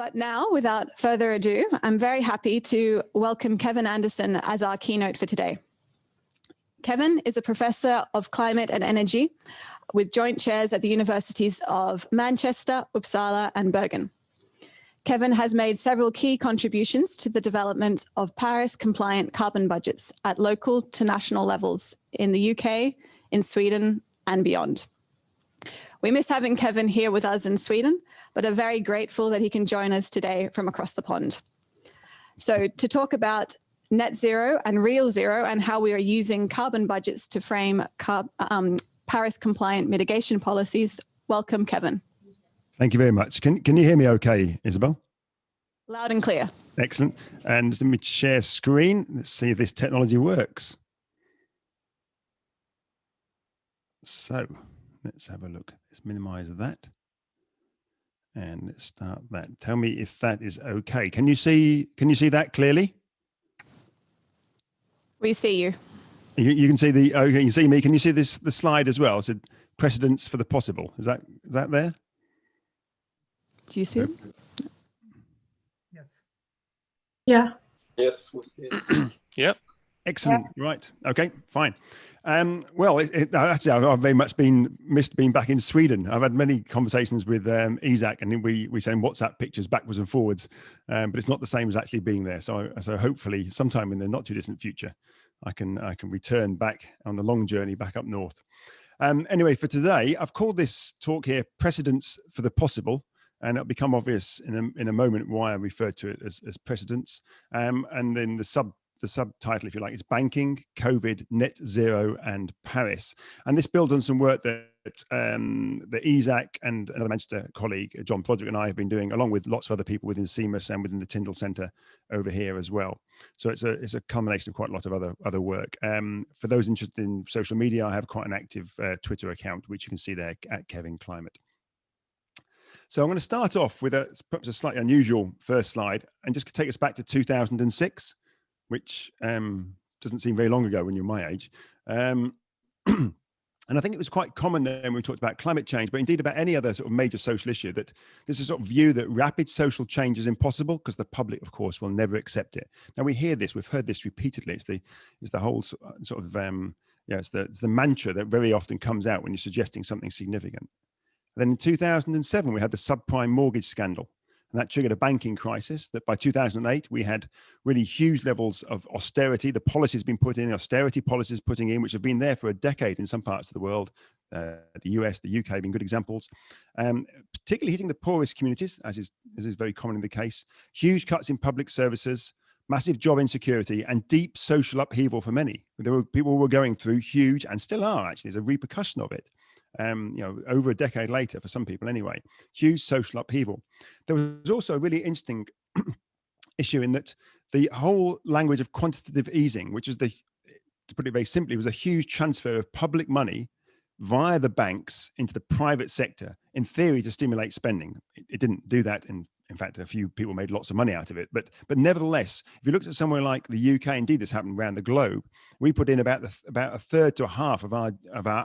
But now, without further ado, I'm very happy to welcome Kevin Anderson as our keynote for today. Kevin is a professor of climate and energy with joint chairs at the universities of Manchester, Uppsala, and Bergen. Kevin has made several key contributions to the development of Paris-compliant carbon budgets at local to national levels in the UK, in Sweden, and beyond. We miss having Kevin here with us in Sweden, but are very grateful that he can join us today from across the pond. So to talk about net zero and real zero and how we are using carbon budgets to frame Paris-compliant mitigation policies, welcome, Kevin. Thank you very much. Can you hear me okay, Isabel? Loud and clear. Excellent. And let me share screen. Let's see if this technology works. So let's have a look. Let's minimize that. And let's start that. Tell me if that is okay. Can you see that clearly? We see you. You can see the, okay, you see me. Can you see the slide as well? So precedence for the possible. Is that there? Do you see it? Yes. Yeah. Yes, we see it. Yep. Excellent. Yeah. Right. Okay, fine. Well, actually, I've very much missed being back in Sweden. I've had many conversations with Isaac, and we send WhatsApp pictures backwards and forwards, but it's not the same as actually being there. So hopefully, sometime in the not too distant future, I can return back on the long journey back up north. Anyway, for today, I've called this talk here "Precedence for the Possible." And it'll become obvious in a moment why I refer to it as precedence. And then the subtitle, if you like, is Banking, COVID, Net Zero, and Paris. And this builds on some work that Isaac and another Manchester colleague, John Plodrick, and I have been doing, along with lots of other people within CMUS and within the Tyndall Centre over here as well. So it's a culmination of quite a lot of other work. For those interested in social media, I have quite an active Twitter account, which you can see there at Kevin Climate. So I'm going to start off with perhaps a slightly unusual first slide and just take us back to 2006, which doesn't seem very long ago when you're my age. And I think it was quite common then when we talked about climate change, but indeed about any other sort of major social issue, that there's a sort of view that rapid social change is impossible because the public, of course, will never accept it. Now we hear this, we've heard this repeatedly. It's the whole sort of, it's the mantra that very often comes out when you're suggesting something significant. Then in 2007, we had the subprime mortgage scandal, and that triggered a banking crisis that by 2008, we had really huge levels of austerity. The policies been put in, austerity policies putting in, which have been there for a decade in some parts of the world. The US, the UK have been good examples, particularly hitting the poorest communities, as is very commonly the case. Huge cuts in public services, massive job insecurity, and deep social upheaval for many. People were going through huge, and still are actually, as a repercussion of it. Over a decade later, for some people anyway, huge social upheaval. There was also a really interesting issue in that the whole language of quantitative easing, which is to put it very simply, was a huge transfer of public money via the banks into the private sector, in theory, to stimulate spending. It didn't do that. In fact, a few people made lots of money out of it. But nevertheless, if you looked at somewhere like the UK, indeed this happened around the globe, we put in about a third to a half of our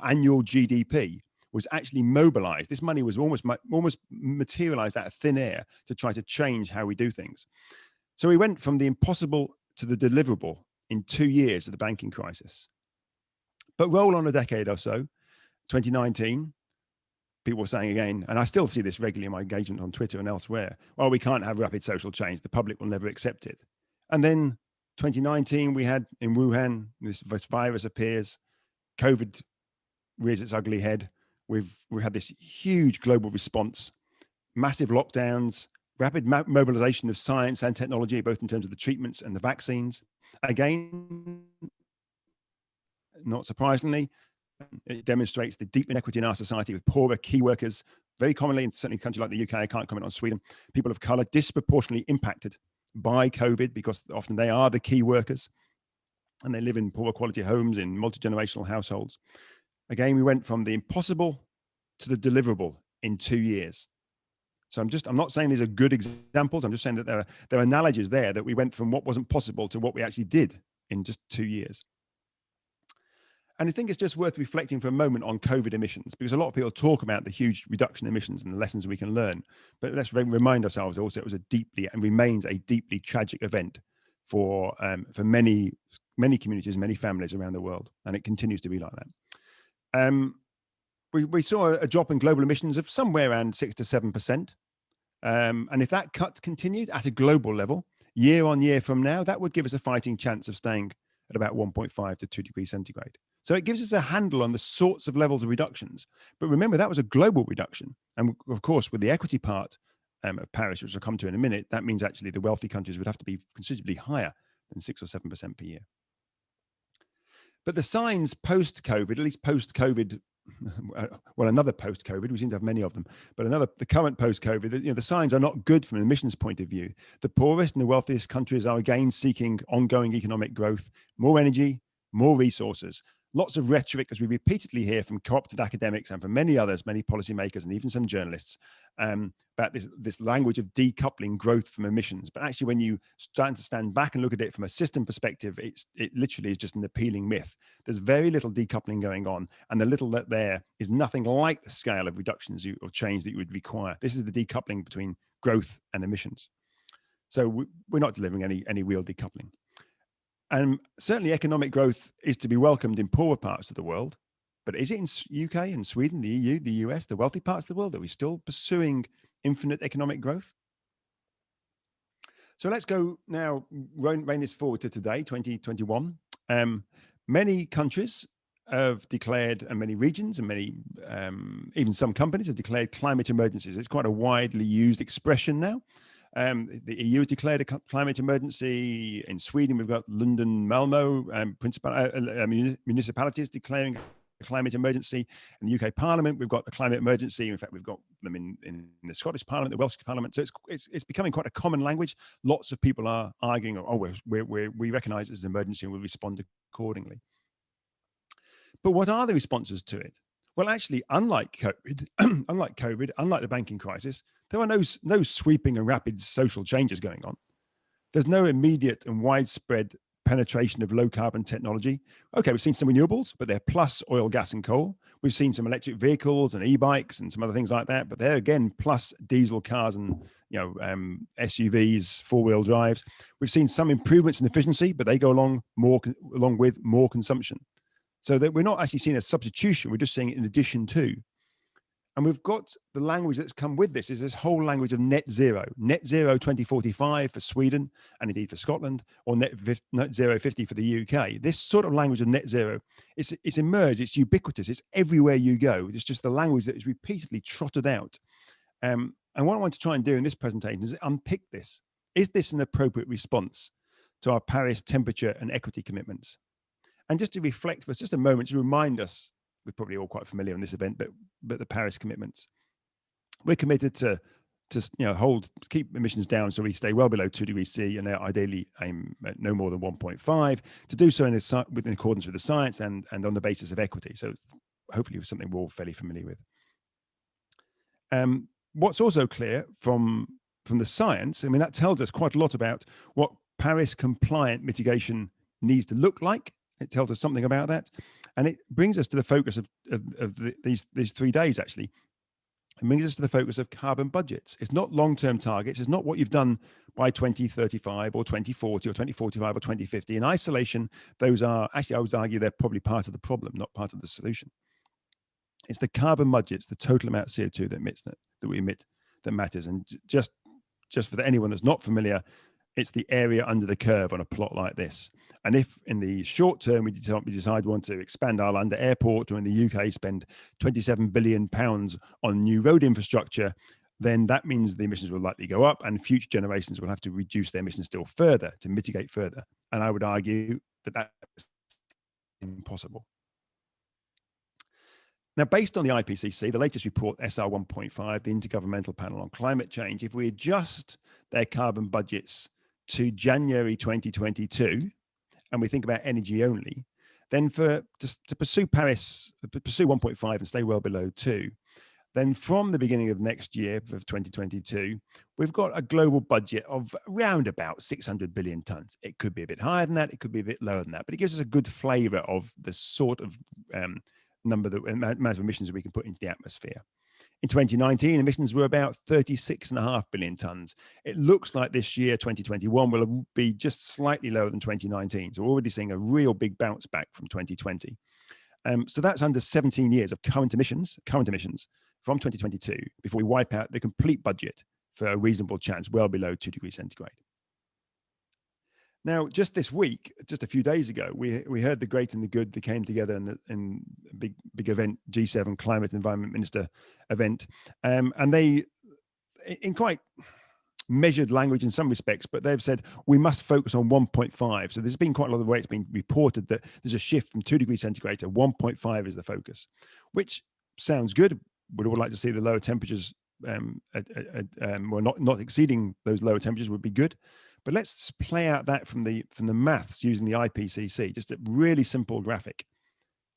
annual GDP was actually mobilized. This money was almost materialized out of thin air to try to change how we do things. So we went from the impossible to the deliverable in 2 years of the banking crisis. But roll on a decade or so, 2019, people were saying again, and I still see this regularly in my engagement on Twitter and elsewhere, well, we can't have rapid social change. The public will never accept it. And then 2019, we had in Wuhan, this virus appears, COVID rears its ugly head. We had this huge global response, massive lockdowns, rapid mobilization of science and technology, both in terms of the treatments and the vaccines. Again, not surprisingly, it demonstrates the deep inequity in our society with poorer key workers, very commonly, and certainly in a country like the UK, I can't comment on Sweden, people of color disproportionately impacted by COVID because often they are the key workers and they live in poor quality homes in multi-generational households. Again, we went from the impossible to the deliverable in 2 years. So I'm not saying these are good examples. I'm just saying that there are analogies there that we went from what wasn't possible to what we actually did in just 2 years. And I think it's just worth reflecting for a moment on COVID emissions, because a lot of people talk about the huge reduction in emissions and the lessons we can learn. But let's remind ourselves also it was a deeply and remains a deeply tragic event for many communities, many families around the world, and it continues to be like that. We saw a drop in global emissions of somewhere around 6 to 7%, and if that cut continued at a global level year on year from now, that would give us a fighting chance of staying at about 1.5 to 2 degrees centigrade. So it gives us a handle on the sorts of levels of reductions. But remember, that was a global reduction. And of course, with the equity part of Paris, which I'll come to in a minute, that means actually the wealthy countries would have to be considerably higher than 6 or 7% per year. But the signs post-COVID, at least post-COVID, well, another post-COVID, we seem to have many of them, but the current post-COVID, the signs are not good from an emissions point of view. The poorest and the wealthiest countries are again seeking ongoing economic growth, more energy, more resources. Lots of rhetoric, as we repeatedly hear from co-opted academics and from many others, many policymakers and even some journalists, about this language of decoupling growth from emissions. But actually, when you start to stand back and look at it from a system perspective, it literally is just an appealing myth. There's very little decoupling going on, and the little that there is nothing like the scale of reductions or change that you would require. This is the decoupling between growth and emissions. So we're not delivering any real decoupling. And certainly economic growth is to be welcomed in poorer parts of the world, but is it in UK and Sweden, the EU, the US, the wealthy parts of the world? Are we still pursuing infinite economic growth? So let's go now, rain this forward to today, 2021. Many countries have declared, and many regions and many, even some companies have declared climate emergencies. It's quite a widely used expression now. The EU has declared a climate emergency. In Sweden, we've got London, Malmo, municipalities declaring a climate emergency. In the UK Parliament, we've got a climate emergency. In fact, we've got them in the Scottish Parliament, the Welsh Parliament. So it's becoming quite a common language. Lots of people are arguing, oh, we recognise it as an emergency and we'll respond accordingly. But what are the responses to it? Well, actually, unlike COVID, unlike the banking crisis, there are no sweeping and rapid social changes going on. There's no immediate and widespread penetration of low carbon technology. Okay, we've seen some renewables, but they're plus oil, gas, and coal. We've seen some electric vehicles and e-bikes and some other things like that, but they're again plus diesel cars and SUVs, four-wheel drives. We've seen some improvements in efficiency, but they go along with more consumption. So that we're not actually seeing a substitution, we're just seeing it in addition to. And we've got the language that's come with this is this whole language of net zero 2045 for Sweden and indeed for Scotland, or net zero 50 for the UK. This sort of language of net zero, it's emerged, it's ubiquitous, it's everywhere you go. It's just the language that is repeatedly trotted out. And what I want to try and do in this presentation is unpick this. Is this an appropriate response to our Paris temperature and equity commitments? And just to reflect for us just a moment, to remind us, we're probably all quite familiar in this event, but the Paris commitments. We're committed to keep emissions down so we stay well below 2 degrees C and ideally aim at no more than 1.5, to do so in accordance with the science and on the basis of equity. So it's hopefully something we're all fairly familiar with. What's also clear from the science, I mean, that tells us quite a lot about what Paris compliant mitigation needs to look like. It tells us something about that. And it brings us to the focus of these 3 days, actually. It brings us to the focus of carbon budgets. It's not long-term targets. It's not what you've done by 2035 or 2040 or 2045 or 2050. In isolation, those are, actually, I would argue they're probably part of the problem, not part of the solution. It's the carbon budgets, the total amount of CO2 that we emit that matters. And just for anyone that's not familiar, it's the area under the curve on a plot like this. And if in the short term we decide we want to expand our London airport, or in the UK spend £27 billion on new road infrastructure, then that means the emissions will likely go up and future generations will have to reduce their emissions still further to mitigate further. And I would argue that that's impossible. Now, based on the IPCC, the latest report, SR 1.5, the Intergovernmental Panel on Climate Change, if we adjust their carbon budgets to January 2022, and we think about energy only, then to pursue 1.5 and stay well below 2, then from the beginning of next year, of 2022, we've got a global budget of around about 600 billion tons. It could be a bit higher than that, it could be a bit lower than that, but it gives us a good flavor of the sort of amount of emissions that we can put into the atmosphere. In 2019, emissions were about 36.5 billion tons. It looks like this year, 2021, will be just slightly lower than 2019. So we're already seeing a real big bounce back from 2020. So that's under 17 years of current emissions from 2022 before we wipe out the complete budget for a reasonable chance well below 2 degrees centigrade. Now, just this week, just a few days ago, we heard the great and the good that came together in a big event, G7 Climate and Environment Minister event, and they, in quite measured language in some respects, but they've said we must focus on 1.5. So there's been quite a lot of the way it's been reported that there's a shift from 2 degrees centigrade to 1.5 is the focus, which sounds good. We'd all like to see the lower temperatures, not exceeding those lower temperatures would be good. But let's play out that from the maths using the IPCC, just a really simple graphic.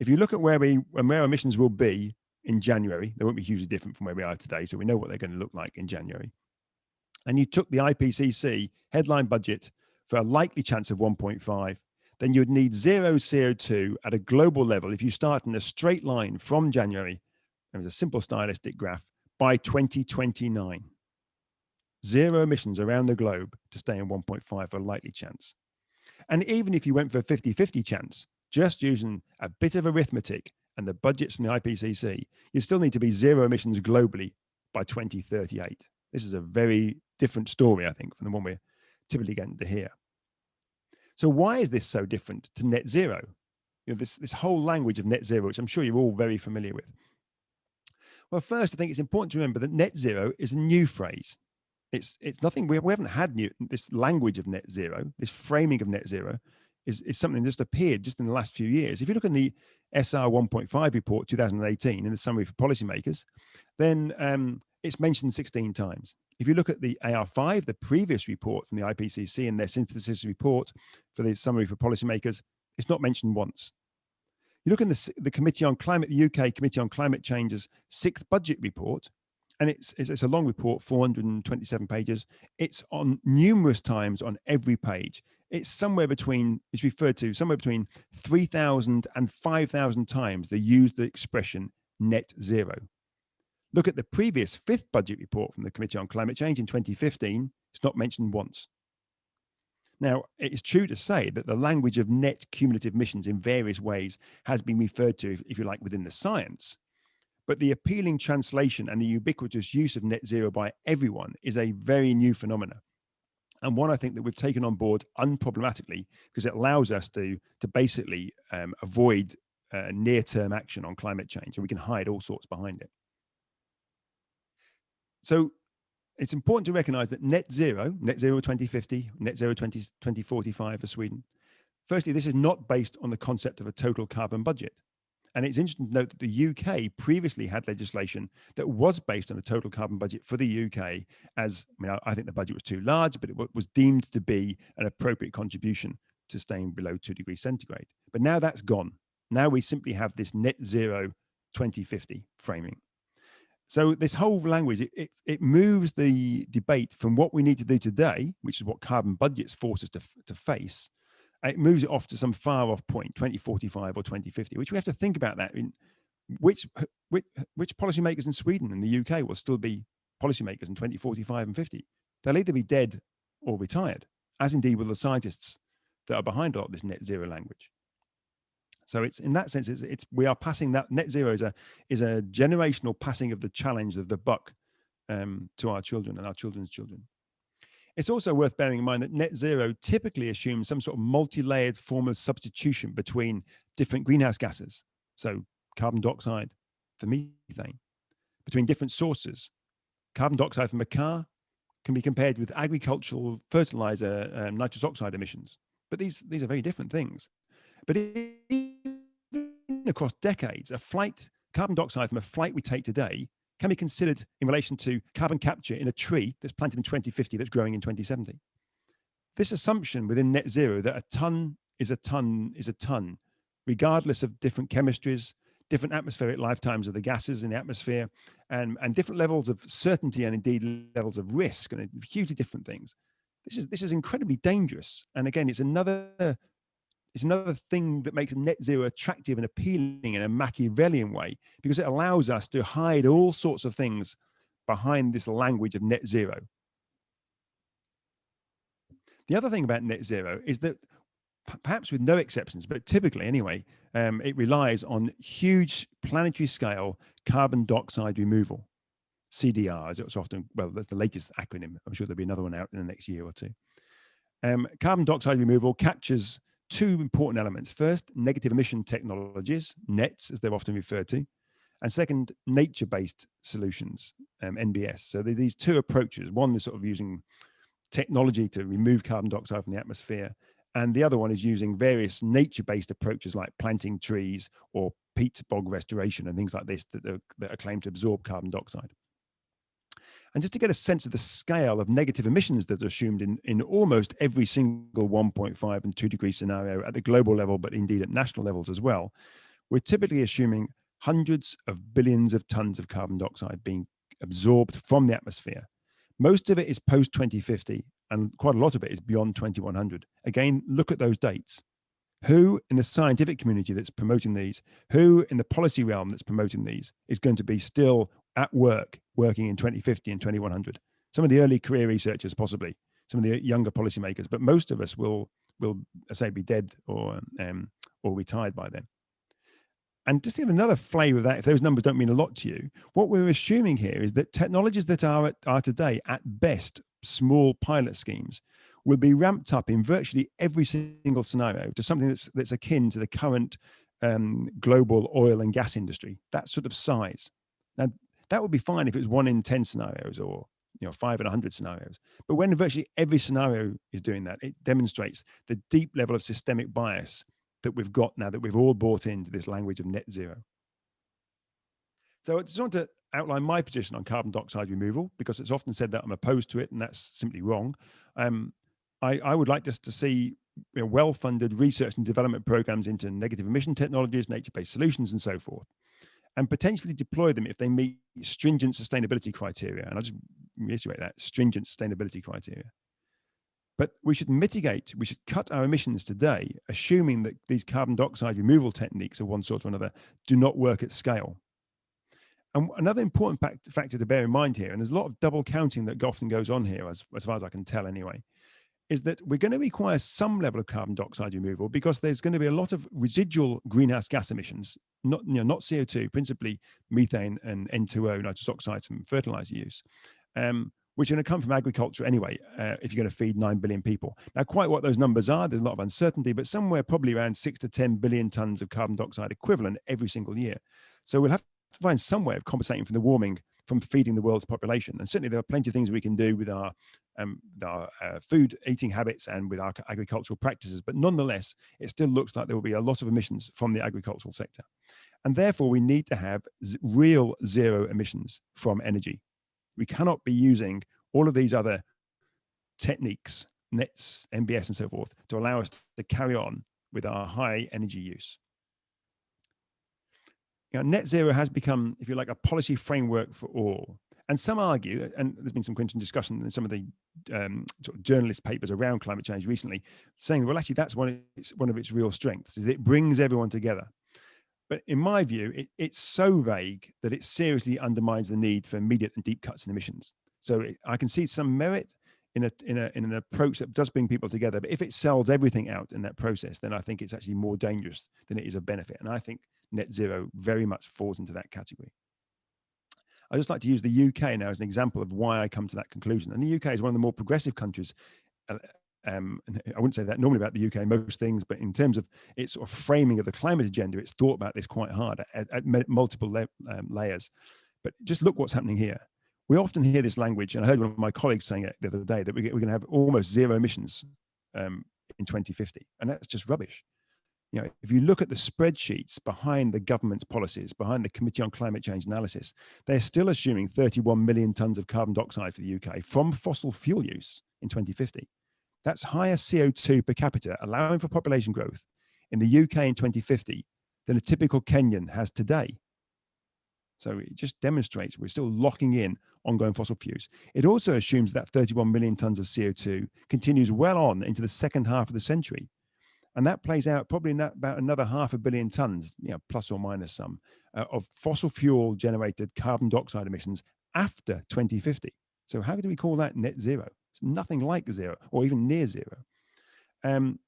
If you look at where emissions will be in January, they won't be hugely different from where we are today, so we know what they're going to look like in January. And you took the IPCC headline budget for a likely chance of 1.5, then you would need 0 CO2 at a global level if you start in a straight line from January, there was a simple stylistic graph, by 2029. 0 emissions around the globe to stay in 1.5 for a likely chance. And even if you went for a 50-50 chance, just using a bit of arithmetic and the budgets from the IPCC, you still need to be 0 emissions globally by 2038. This is a very different story, I think, from the one we're typically getting to hear. So why is this so different to net zero? You know, this whole language of net zero, which I'm sure you're all very familiar with. Well, first, I think it's important to remember that net zero is a new phrase. It's nothing, we haven't had this language of net zero, this framing of net zero is something that just appeared just in the last few years. If you look in the SR 1.5 report, 2018, in the summary for policymakers, then it's mentioned 16 times. If you look at the AR5, the previous report from the IPCC and their synthesis report for the summary for policymakers, it's not mentioned once. You look in the Committee on Climate, the UK Committee on Climate Change's 6th budget report, and it's a long report, 427 pages. It's on numerous times on every page. It's referred to somewhere between 3,000 and 5,000 times they use the expression net zero. Look at the previous 5th budget report from the Committee on Climate Change in 2015. It's not mentioned once. Now, it is true to say that the language of net cumulative emissions in various ways has been referred to, if you like, within the science. But the appealing translation and the ubiquitous use of net zero by everyone is a very new phenomena. And one I think that we've taken on board unproblematically because it allows us to basically avoid near-term action on climate change, and we can hide all sorts behind it. So it's important to recognize that net zero 2050, net zero 2045 for Sweden. Firstly, this is not based on the concept of a total carbon budget. And it's interesting to note that the UK previously had legislation that was based on a total carbon budget for the UK as, I think the budget was too large, but it was deemed to be an appropriate contribution to staying below 2 degrees centigrade. But now that's gone. Now we simply have this net zero 2050 framing. So this whole language, it moves the debate from what we need to do today, which is what carbon budgets force us to face. It moves it off to some far off point, 2045 or 2050, which we have to think about that in which policymakers in Sweden and the UK will still be policymakers in 2045 and 50. They'll either be dead or retired, as indeed will the scientists that are behind all this net zero language. So it's in that sense, we are passing that net zero is a generational passing of the challenge of the buck to our children and our children's children. It's also worth bearing in mind that net zero typically assumes some sort of multi-layered form of substitution between different greenhouse gases. So carbon dioxide for methane, between different sources. Carbon dioxide from a car can be compared with agricultural fertilizer nitrous oxide emissions. But these are very different things. But even across decades, carbon dioxide from a flight we take today can be considered in relation to carbon capture in a tree that's planted in 2050 that's growing in 2070. This assumption within net zero that a ton is a ton, regardless of different chemistries, different atmospheric lifetimes of the gases in the atmosphere, and different levels of certainty and indeed levels of risk, and hugely different things. This is incredibly dangerous. And again, it's another thing that makes net zero attractive and appealing in a Machiavellian way, because it allows us to hide all sorts of things behind this language of net zero. The other thing about net zero is that, perhaps with no exceptions, but typically anyway, it relies on huge planetary scale carbon dioxide removal, CDR, as it's often, well, that's the latest acronym. I'm sure there'll be another one out in the next year or two. Carbon dioxide removal captures two important elements. First, negative emission technologies, NETs, as they're often referred to. And second, nature-based solutions, NBS. So these two approaches, one is sort of using technology to remove carbon dioxide from the atmosphere, and the other one is using various nature-based approaches like planting trees or peat bog restoration and things like this that are claimed to absorb carbon dioxide. And just to get a sense of the scale of negative emissions that are assumed in almost every single 1.5 and 2 degree scenario at the global level, but indeed at national levels as well, we're typically assuming hundreds of billions of tons of carbon dioxide being absorbed from the atmosphere. Most of it is post 2050, and quite a lot of it is beyond 2100. Again, look at those dates. Who in the scientific community that's promoting these, who in the policy realm that's promoting these, is going to be still at work, working in 2050 and 2100? Some of the early career researchers, possibly, some of the younger policymakers, but most of us will say, be dead or retired by then. And just to give another flavor of that, if those numbers don't mean a lot to you, what we're assuming here is that technologies that are today at best small pilot schemes will be ramped up in virtually every single scenario to something that's akin to the current global oil and gas industry, that sort of size. Now, that would be fine if it was 1 in 10 scenarios or 5 in 100 scenarios. But when virtually every scenario is doing that, it demonstrates the deep level of systemic bias that we've got now that we've all bought into this language of net zero. So I just want to outline my position on carbon dioxide removal, because it's often said that I'm opposed to it, and that's simply wrong. I would like us to see well-funded research and development programs into negative emission technologies, nature-based solutions, and so forth, and potentially deploy them if they meet stringent sustainability criteria. And I'll just reiterate that, stringent sustainability criteria. But we should mitigate, we should cut our emissions today, assuming that these carbon dioxide removal techniques of one sort or another do not work at scale. And another important factor to bear in mind here, and there's a lot of double counting that often goes on here, as far as I can tell anyway, is that we're going to require some level of carbon dioxide removal because there's going to be a lot of residual greenhouse gas emissions, not CO2, principally methane and N2O, nitrous oxides from fertilizer use, which are going to come from agriculture anyway, if you're going to feed 9 billion people. Now, quite what those numbers are, there's a lot of uncertainty, but somewhere probably around 6 to 10 billion tons of carbon dioxide equivalent every single year. So we'll have to find some way of compensating from the warming from feeding the world's population. And certainly there are plenty of things we can do with our food eating habits and with our agricultural practices, but nonetheless, it still looks like there will be a lot of emissions from the agricultural sector. And therefore, we need to have real zero emissions from energy. We cannot be using all of these other techniques, nets, NBS, and so forth, to allow us to carry on with our high energy use. Net zero has become, if you like, a policy framework for all. And some argue, and there's been some question discussion in some of the sort of journalist papers around climate change recently, saying, well, actually, that's one of its real strengths, is it brings everyone together. But in my view, it's so vague that it seriously undermines the need for immediate and deep cuts in emissions. So I can see some merit in an approach that does bring people together. But if it sells everything out in that process, then I think it's actually more dangerous than it is of benefit. And I think net zero very much falls into that category. I just like to use the UK now as an example of why I come to that conclusion. And the UK is one of the more progressive countries. I wouldn't say that normally about the UK, most things, but in terms of its sort of framing of the climate agenda, it's thought about this quite hard at multiple layers. But just look what's happening here. We often hear this language, and I heard one of my colleagues saying it the other day, that we're going to have almost zero emissions in 2050. And that's just rubbish. If you look at the spreadsheets behind the government's policies, behind the Committee on Climate Change Analysis, they're still assuming 31 million tons of carbon dioxide for the UK from fossil fuel use in 2050. That's higher CO2 per capita, allowing for population growth in the UK in 2050 than a typical Kenyan has today. So it just demonstrates we're still locking in ongoing fossil fuels. It also assumes that 31 million tons of CO2 continues well on into the second half of the century. And that plays out probably about another 500 million tons, plus or minus some, of fossil fuel generated carbon dioxide emissions after 2050. So how do we call that net zero? It's nothing like zero or even near zero. And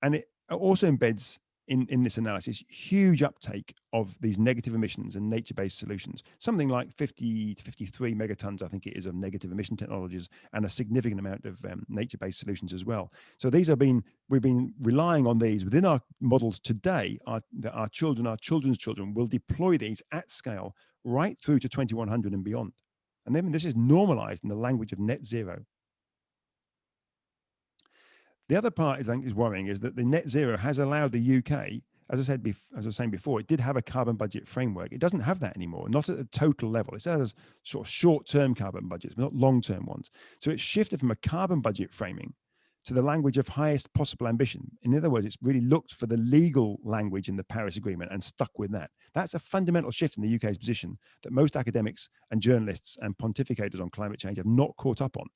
it also embeds in this analysis huge uptake of these negative emissions and nature-based solutions, something like 50 to 53 megatons, I think it is, of negative emission technologies, and a significant amount of nature-based solutions as well. So we've been relying on these within our models today. That our children's children will deploy these at scale right through to 2100 and beyond. And then this is normalized in the language of net zero. The other part I think is worrying is that the net zero has allowed the UK, as I was saying before, it did have a carbon budget framework. It doesn't have that anymore, not at the total level. It has sort of short-term carbon budgets, but not long-term ones. So it's shifted from a carbon budget framing to the language of highest possible ambition. In other words, it's really looked for the legal language in the Paris Agreement and stuck with that. That's a fundamental shift in the UK's position that most academics and journalists and pontificators on climate change have not caught up on.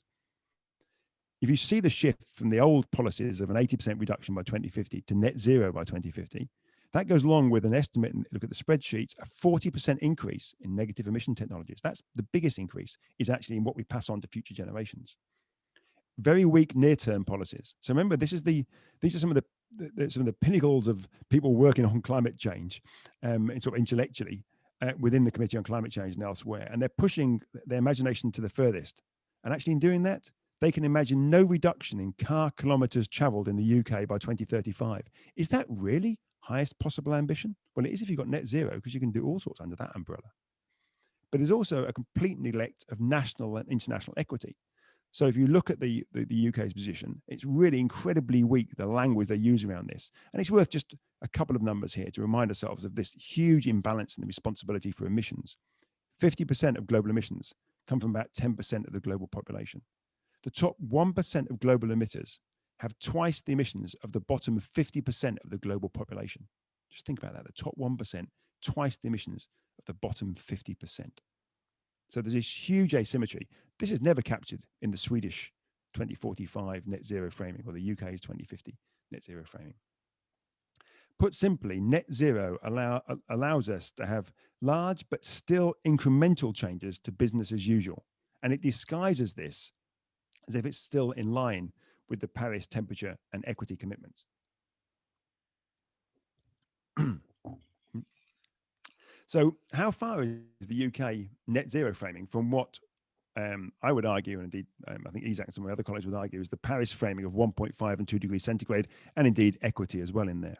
If you see the shift from the old policies of an 80% reduction by 2050 to net zero by 2050, that goes along with an estimate, and look at the spreadsheets, a 40% increase in negative emission technologies. That's the biggest increase, is actually in what we pass on to future generations. Very weak near-term policies. So remember, these are some of the pinnacles of people working on climate change, and sort of intellectually within the Committee on Climate Change and elsewhere, and they're pushing their imagination to the furthest. And actually, in doing that, they can imagine no reduction in car kilometers traveled in the UK by 2035. Is that really highest possible ambition? Well, it is if you've got net zero, because you can do all sorts under that umbrella. But there's also a complete neglect of national and international equity. So if you look at the UK's position, it's really incredibly weak, the language they use around this. And it's worth just a couple of numbers here to remind ourselves of this huge imbalance in the responsibility for emissions. 50% of global emissions come from about 10% of the global population. The top 1% of global emitters have twice the emissions of the bottom 50% of the global population. Just think about that. The top 1%, twice the emissions of the bottom 50%. So there's this huge asymmetry. This is never captured in the Swedish 2045 net zero framing or the UK's 2050 net zero framing. Put simply, net zero allows us to have large but still incremental changes to business as usual. And it disguises this as if it's still in line with the Paris temperature and equity commitments. So how far is the UK net zero framing from what I would argue, and indeed I think Isaac and some of my other colleagues would argue, is the Paris framing of 1.5 and 2 degrees centigrade, and indeed equity as well in there?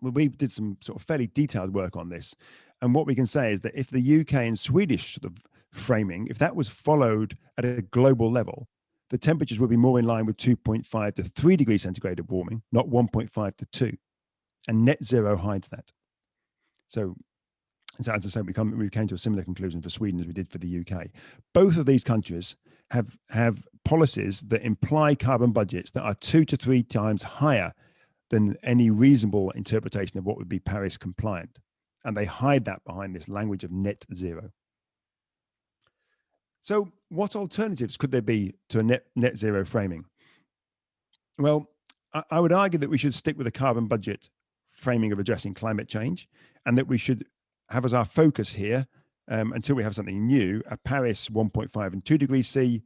Well, we did some sort of fairly detailed work on this. And what we can say is that if the UK and Swedish sort of framing, if that was followed at a global level, the temperatures would be more in line with 2.5 to 3 degrees centigrade of warming, not 1.5 to 2. And net zero hides that. So as I said, we came to a similar conclusion for Sweden as we did for the UK. Both of these countries have policies that imply carbon budgets that are 2 to 3 times higher than any reasonable interpretation of what would be Paris compliant. And they hide that behind this language of net zero. So what alternatives could there be to a net zero framing? Well, I would argue that we should stick with a carbon budget framing of addressing climate change, and that we should have as our focus here, until we have something new, a Paris 1.5 and 2 degrees C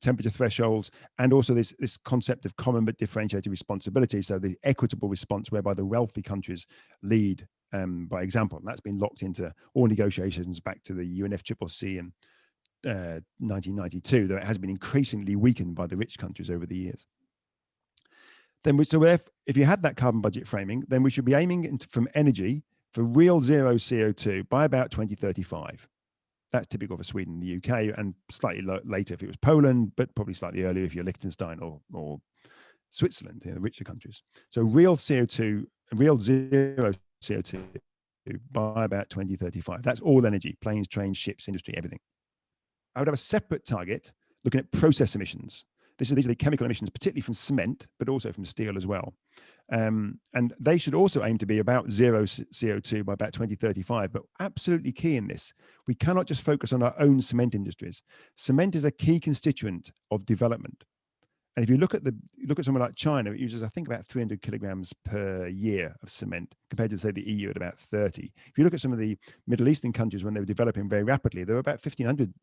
temperature thresholds, and also this concept of common but differentiated responsibility. So the equitable response whereby the wealthy countries lead by example. And that's been locked into all negotiations back to the UNFCCC in 1992, though it has been increasingly weakened by the rich countries over the years. Then if you had that carbon budget framing, then we should be aiming from energy for real zero CO2 by about 2035. That's typical for Sweden and the UK, and slightly later if it was Poland, but probably slightly earlier if you're Liechtenstein or Switzerland, the richer countries. So real zero CO2 by about 2035. That's all energy, planes, trains, ships, industry, everything. I would have a separate target looking at process emissions. These are the chemical emissions, particularly from cement, but also from steel as well. And they should also aim to be about zero CO2 by about 2035. But absolutely key in this, we cannot just focus on our own cement industries. Cement is a key constituent of development. And if you look at somewhere like China, it uses, I think, about 300 kilograms per year of cement, compared to, say, the EU at about 30. If you look at some of the Middle Eastern countries, when they were developing very rapidly, there were about 1,500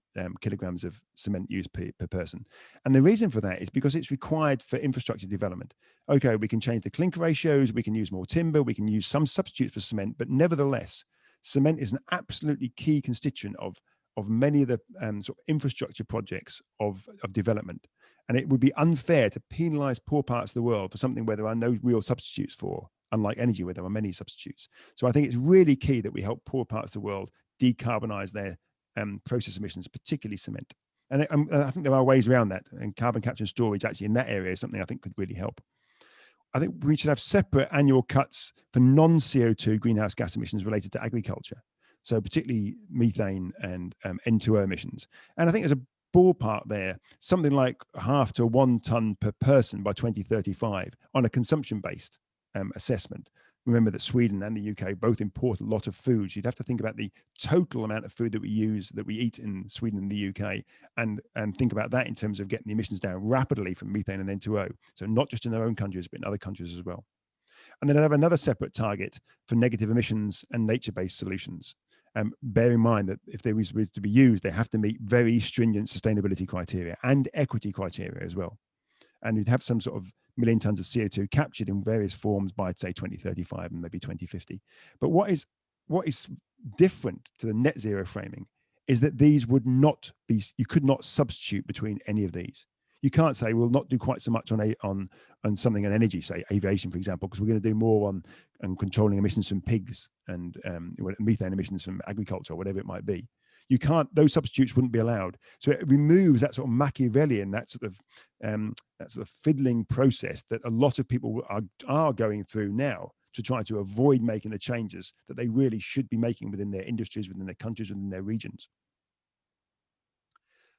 kilograms of cement used per person. And the reason for that is because it's required for infrastructure development. Okay, we can change the clinker ratios, we can use more timber, we can use some substitutes for cement, but nevertheless, cement is an absolutely key constituent of many of the sort of infrastructure projects of development. And it would be unfair to penalize poor parts of the world for something where there are no real substitutes for, unlike energy, where there are many substitutes. So I think it's really key that we help poor parts of the world decarbonize their process emissions, particularly cement. And I think there are ways around that. And carbon capture and storage actually in that area is something I think could really help. I think we should have separate annual cuts for non-CO2 greenhouse gas emissions related to agriculture. So particularly methane and N2O emissions. And I think there's a ballpark there, something like 0.5 to 1 ton per person by 2035 on a consumption-based assessment. Remember that Sweden and the UK both import a lot of food. You'd have to think about the total amount of food that we eat in Sweden and the UK, and think about that in terms of getting the emissions down rapidly from methane and N2O. So not just in their own countries, but in other countries as well. And then I'd have another separate target for negative emissions and nature-based solutions. Bear in mind that if they were to be used, they have to meet very stringent sustainability criteria and equity criteria as well. And you'd have some sort of million tons of CO2 captured in various forms by, say, 2035 and maybe 2050. But what is different to the net zero framing is that these would not be, you could not substitute between any of these. You can't say we'll not do quite so much on something on energy, say aviation, for example, because we're going to do more on controlling emissions from pigs and methane emissions from agriculture, or whatever it might be. You can't; those substitutes wouldn't be allowed. So it removes that sort of Machiavellian, that sort of fiddling process that a lot of people are going through now to try to avoid making the changes that they really should be making within their industries, within their countries, within their regions.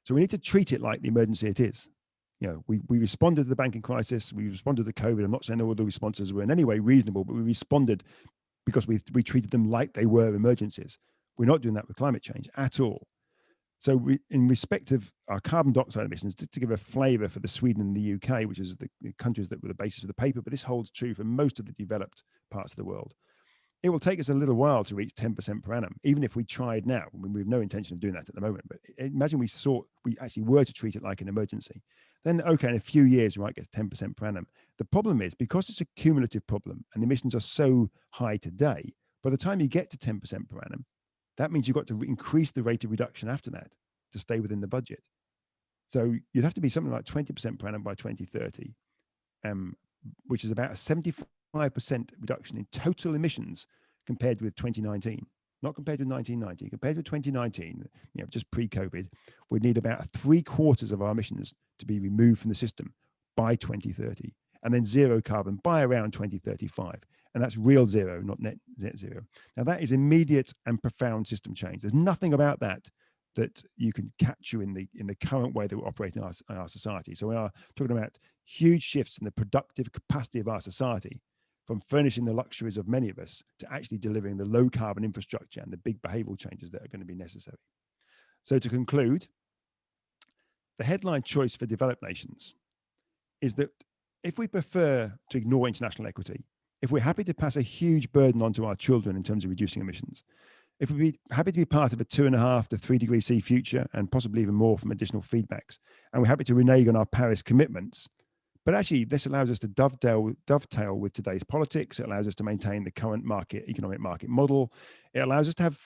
So we need to treat it like the emergency it is. You know, we responded to the banking crisis, we responded to COVID. I'm not saying all the responses were in any way reasonable, but we responded because we treated them like they were emergencies. We're not doing that with climate change at all. So in respect of our carbon dioxide emissions, to give a flavour for the Sweden and the UK, which is the countries that were the basis of the paper, but this holds true for most of the developed parts of the world. It will take us a little while to reach 10% per annum, even if we tried now. I mean, we have no intention of doing that at the moment, but imagine we actually were to treat it like an emergency. Then, okay, in a few years, we might get to 10% per annum. The problem is, because it's a cumulative problem and the emissions are so high today, by the time you get to 10% per annum, that means you've got to increase the rate of reduction after that to stay within the budget. So you'd have to be something like 20% per annum by 2030, which is about a 75% reduction in total emissions compared with 2019, not compared with 1990, compared with 2019, just pre-COVID, we'd need about 3/4 of our emissions to be removed from the system by 2030, and then zero carbon by around 2035. And that's real zero, not net zero. Now that is immediate and profound system change. There's nothing about that you can capture in the current way that we're operating in our society. So we are talking about huge shifts in the productive capacity of our society, from furnishing the luxuries of many of us to actually delivering the low carbon infrastructure and the big behavioral changes that are going to be necessary. So to conclude, the headline choice for developed nations is that if we prefer to ignore international equity, if we're happy to pass a huge burden onto our children in terms of reducing emissions, if we'd be happy to be part of a 2.5 to 3 degrees C future and possibly even more from additional feedbacks, and we're happy to renege on our Paris commitments, but actually this allows us to dovetail with today's politics. It allows us to maintain the current economic market model. It allows us to have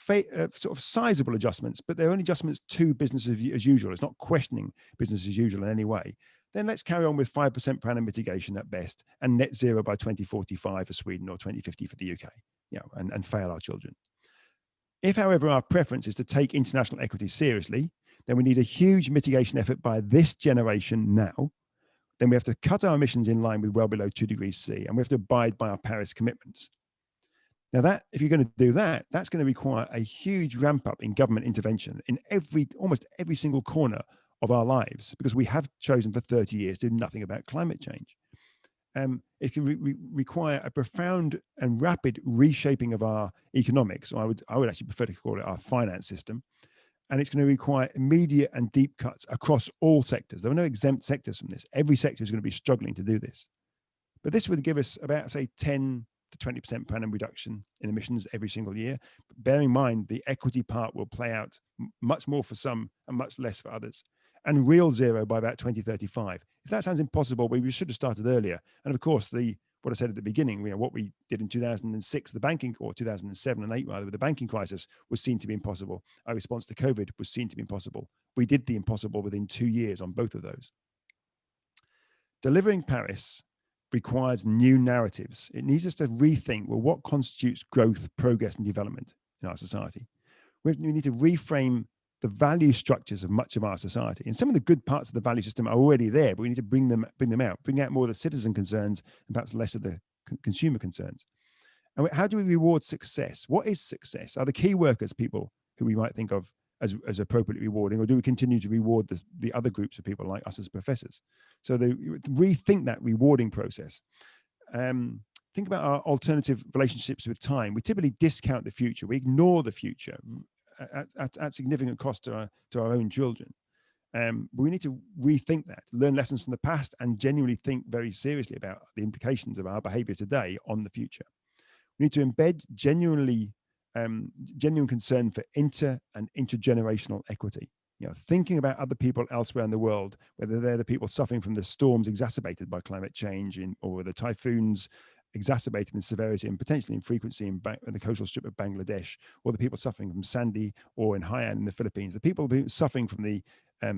sort of sizable adjustments, but they're only adjustments to business as usual. It's not questioning business as usual in any way. Then let's carry on with 5% per annum mitigation at best, and net zero by 2045 for Sweden or 2050 for the UK, and fail our children. If, however, our preference is to take international equity seriously, then we need a huge mitigation effort by this generation now. Then we have to cut our emissions in line with well below 2 degrees C, and we have to abide by our Paris commitments. Now if you're going to do that, that's going to require a huge ramp up in government intervention in almost every single corner of our lives, because we have chosen for 30 years to do nothing about climate change. It can require a profound and rapid reshaping of our economics, or I would actually prefer to call it our finance system. And it's going to require immediate and deep cuts across all sectors. There are no exempt sectors from this. Every sector is going to be struggling to do this. But this would give us about, say, 10 to 20% per annum reduction in emissions every single year. But bear in mind, the equity part will play out much more for some and much less for others. And real zero by about 2035. If that sounds impossible, we should have started earlier. And of course, what I said at the beginning, what we did in 2006, the banking, or 2007 and 8 rather, with the banking crisis was seen to be impossible. Our response to COVID was seen to be impossible. We did the impossible within 2 years on both of those. Delivering Paris requires new narratives. It needs us to rethink, well, what constitutes growth, progress, and development in our society? We need to reframe the value structures of much of our society. And some of the good parts of the value system are already there, but we need to bring them out, bring out more of the citizen concerns and perhaps less of the consumer concerns. And how do we reward success? What is success? Are the key workers people who we might think of as appropriately rewarding, or do we continue to reward the other groups of people like us as professors? So rethink that rewarding process. Think about our alternative relationships with time. We typically discount the future. We ignore the future at significant cost to our own children. But we need to rethink that, learn lessons from the past, and genuinely think very seriously about the implications of our behavior today on the future. We need to embed genuine concern for inter and intergenerational equity. Thinking about other people elsewhere in the world, whether they're the people suffering from the storms exacerbated by climate change, or the typhoons exacerbated in severity and potentially in frequency in the coastal strip of Bangladesh, or the people suffering from Sandy or in Haiyan in the Philippines, the people suffering from the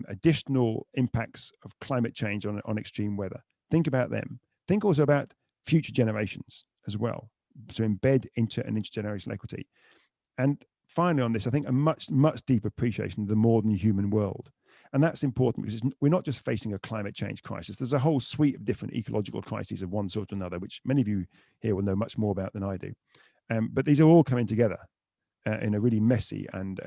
additional impacts of climate change on extreme weather. Think about them. Think also about future generations as well, to embed inter and intergenerational equity. And finally on this, I think a much, much deeper appreciation of the more than human world. And that's important because we're not just facing a climate change crisis. There's a whole suite of different ecological crises of one sort or another, which many of you here will know much more about than I do. But these are all coming together in a really messy and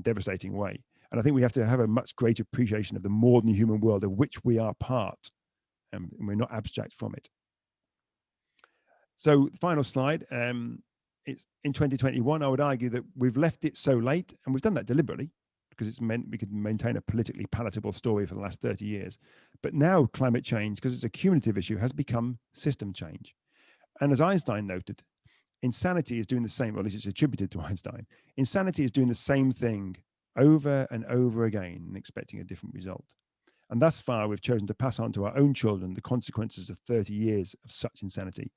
devastating way. And I think we have to have a much greater appreciation of the more than human world of which we are part, and we're not abstract from it. So the final slide, it's in 2021, I would argue that we've left it so late, and we've done that deliberately, because it's meant we could maintain a politically palatable story for the last 30 years. But now climate change, because it's a cumulative issue, has become system change. And as Einstein noted, insanity is doing the same, or at least it's attributed to Einstein. Insanity is doing the same thing over and over again and expecting a different result. And thus far, we've chosen to pass on to our own children the consequences of 30 years of such insanity.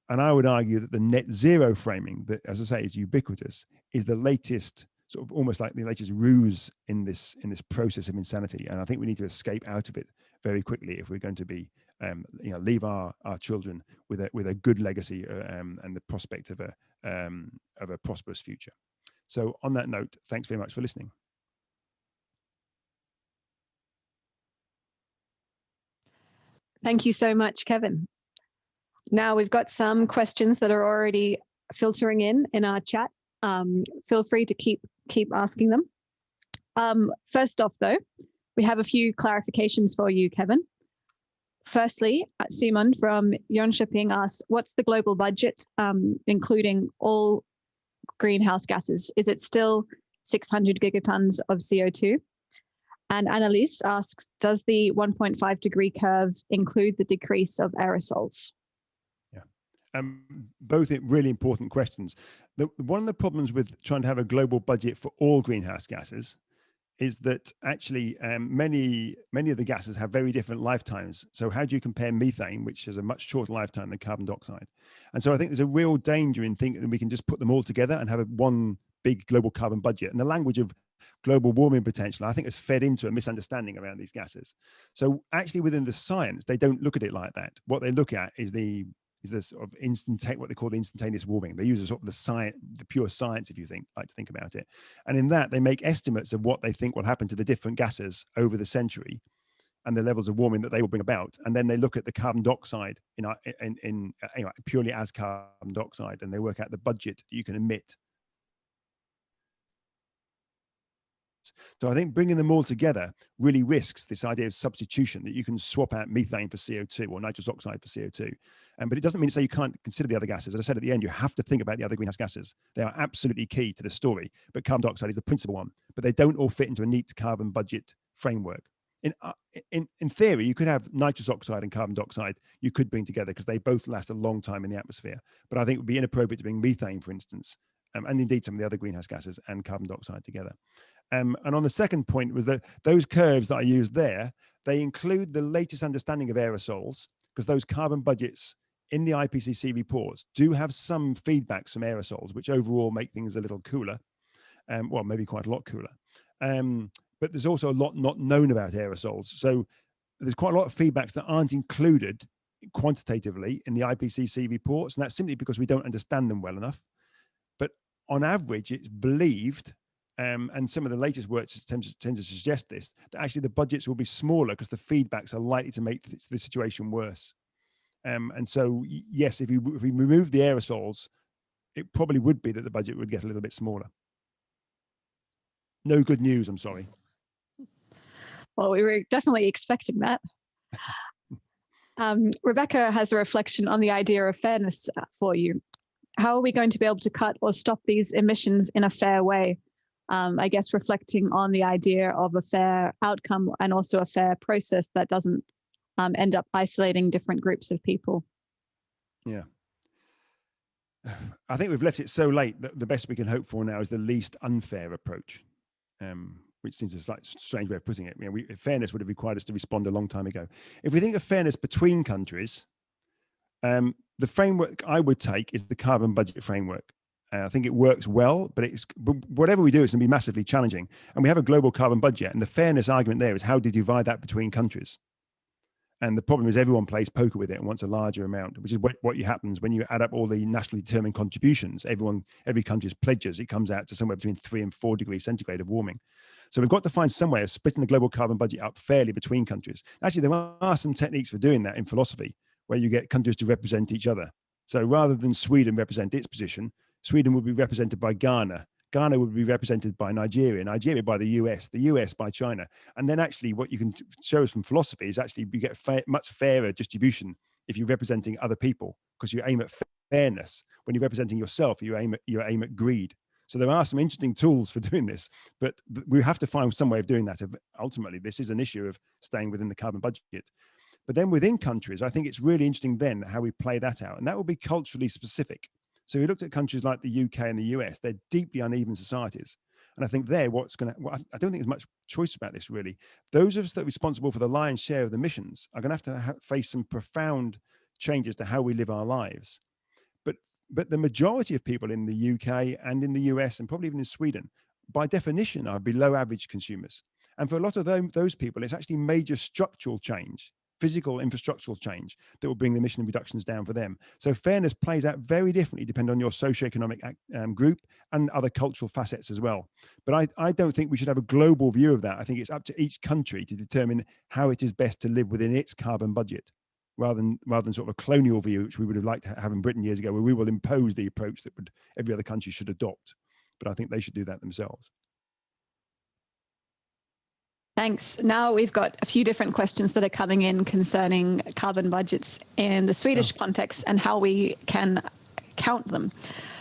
And I would argue that the net zero framing, that, as I say, is ubiquitous, is the latest, sort of almost like the latest ruse in this process of insanity. And I think we need to escape out of it very quickly if we're going to be, leave our children with a good legacy and the prospect of a prosperous future. So on that note, thanks very much for listening. Thank you so much, Kevin. Now we've got some questions that are already filtering in our chat. Feel free to keep asking them. First off, though, we have a few clarifications for you, Kevin. Firstly, Simon from Jönköping asks, what's the global budget, including all greenhouse gases? Is it still 600 gigatons of CO2? And Annalise asks, does the 1.5 degree curve include the decrease of aerosols? Yeah, both really important questions. One of the problems with trying to have a global budget for all greenhouse gases is that actually many of the gases have very different lifetimes. So how do you compare methane, which has a much shorter lifetime than carbon dioxide? And so I think there's a real danger in thinking that we can just put them all together and have one big global carbon budget. And the language of global warming potential, I think, has fed into a misunderstanding around these gases. So actually within the science, they don't look at it like that. What they look at is this sort of what they call the instantaneous warming. They use a sort of the pure science, if you like to think about it. And in that, they make estimates of what they think will happen to the different gases over the century and the levels of warming that they will bring about. And then they look at the carbon dioxide purely as carbon dioxide, and they work out the budget you can emit So I think bringing them all together really risks this idea of substitution, that you can swap out methane for CO2 or nitrous oxide for CO2. But it doesn't mean to say you can't consider the other gases. As I said at the end, you have to think about the other greenhouse gases. They are absolutely key to the story, but carbon dioxide is the principal one. But they don't all fit into a neat carbon budget framework. In theory, you could have nitrous oxide and carbon dioxide you could bring together because they both last a long time in the atmosphere. But I think it would be inappropriate to bring methane, for instance, and indeed some of the other greenhouse gases and carbon dioxide together. And on the second point was that those curves that I used there, they include the latest understanding of aerosols, because those carbon budgets in the IPCC reports do have some feedbacks from aerosols, which overall make things a little cooler, well, maybe quite a lot cooler. But there's also a lot not known about aerosols. So there's quite a lot of feedbacks that aren't included quantitatively in the IPCC reports, and that's simply because we don't understand them well enough. But on average, it's believed, and some of the latest work tend to suggest this, that actually the budgets will be smaller because the feedbacks are likely to make the situation worse. And so, yes, if we remove the aerosols, it probably would be that the budget would get a little bit smaller. No good news, I'm sorry. Well, we were definitely expecting that. Rebecca has a reflection on the idea of fairness for you. How are we going to be able to cut or stop these emissions in a fair way? I guess reflecting on the idea of a fair outcome and also a fair process that doesn't end up isolating different groups of people. Yeah. I think we've left it so late that the best we can hope for now is the least unfair approach, which seems a slightly strange way of putting it. You know, fairness would have required us to respond a long time ago. If we think of fairness between countries, the framework I would take is the carbon budget framework. I think it works well, but whatever we do, it's going to be massively challenging. And we have a global carbon budget, and the fairness argument there is how do you divide that between countries? And the problem is everyone plays poker with it and wants a larger amount, which is what happens when you add up all the nationally determined contributions. Every country's pledges, it comes out to somewhere between 3 and 4 degrees centigrade of warming. So we've got to find some way of splitting the global carbon budget up fairly between countries. Actually, there are some techniques for doing that in philosophy, where you get countries to represent each other. So rather than Sweden represent its position, Sweden would be represented by Ghana. Ghana would be represented by Nigeria, Nigeria by the US by China. And then actually what you can show us from philosophy is actually you get much fairer distribution if you're representing other people, because you aim at fairness. When you're representing yourself, you aim at greed. So there are some interesting tools for doing this, but we have to find some way of doing that. Ultimately, this is an issue of staying within the carbon budget. But then within countries, I think it's really interesting then how we play that out. And that will be culturally specific. So we looked at countries like the UK and the US, they're deeply uneven societies. And I think I don't think there's much choice about this really. Those of us that are responsible for the lion's share of the emissions are going to have to face some profound changes to how we live our lives. But the majority of people in the UK and in the US and probably even in Sweden, by definition, are below average consumers. And for a lot of those people, it's actually major structural change, physical infrastructural change that will bring the emission reductions down for them. So fairness plays out very differently depending on your socioeconomic group and other cultural facets as well. But I don't think we should have a global view of that. I think it's up to each country to determine how it is best to live within its carbon budget, rather than sort of a colonial view, which we would have liked to have in Britain years ago, where we will impose the approach that every other country should adopt. But I think they should do that themselves. Thanks. Now we've got a few different questions that are coming in concerning carbon budgets in the Swedish context and how we can count them.